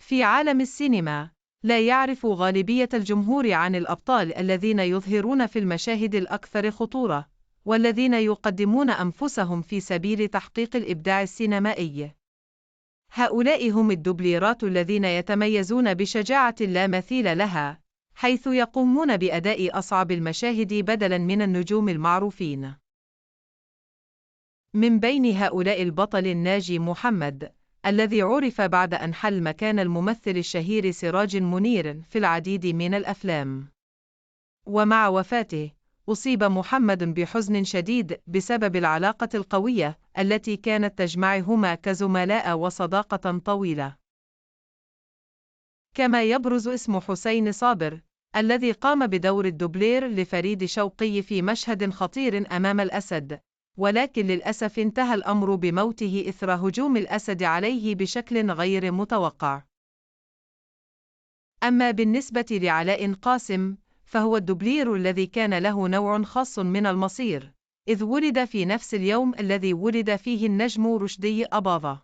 في عالم السينما، لا يعرف غالبية الجمهور عن الأبطال الذين يظهرون في المشاهد الأكثر خطورة، والذين يقدمون أنفسهم في سبيل تحقيق الإبداع السينمائي. هؤلاء هم الدوبليرات الذين يتميزون بشجاعة لا مثيل لها، حيث يقومون بأداء أصعب المشاهد بدلاً من النجوم المعروفين. من بين هؤلاء البطل الناجي محمد، الذي عُرف بعد أن حل مكان الممثل الشهير سراج منير في العديد من الأفلام. ومع وفاته، أصيب محمد بحزن شديد بسبب العلاقة القوية التي كانت تجمعهما كزملاء وصداقة طويلة. كما يبرز اسم حسين صابر، الذي قام بدور الدوبلير لفريد شوقي في مشهد خطير أمام الأسد، ولكن للأسف انتهى الأمر بموته إثر هجوم الأسد عليه بشكل غير متوقع. أما بالنسبة لعلاء قاسم، فهو الدوبلير الذي كان له نوع خاص من المصير، إذ ولد في نفس اليوم الذي ولد فيه النجم رشدي أباظة.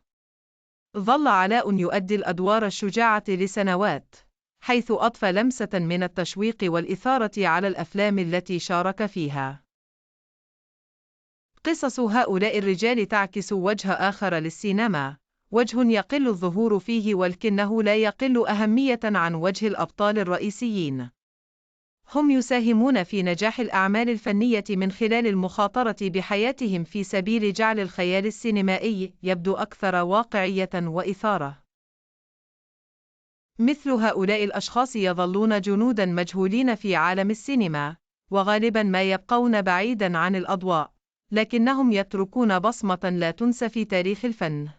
ظل علاء يؤدي الأدوار الشجاعة لسنوات، حيث أضفى لمسة من التشويق والإثارة على الأفلام التي شارك فيها. قصص هؤلاء الرجال تعكس وجه آخر للسينما، وجه يقل الظهور فيه ولكنه لا يقل أهمية عن وجه الأبطال الرئيسيين. هم يساهمون في نجاح الأعمال الفنية من خلال المخاطرة بحياتهم في سبيل جعل الخيال السينمائي يبدو أكثر واقعية وإثارة. مثل هؤلاء الأشخاص يظلون جنوداً مجهولين في عالم السينما، وغالباً ما يبقون بعيداً عن الأضواء، لكنهم يتركون بصمة لا تنسى في تاريخ الفن.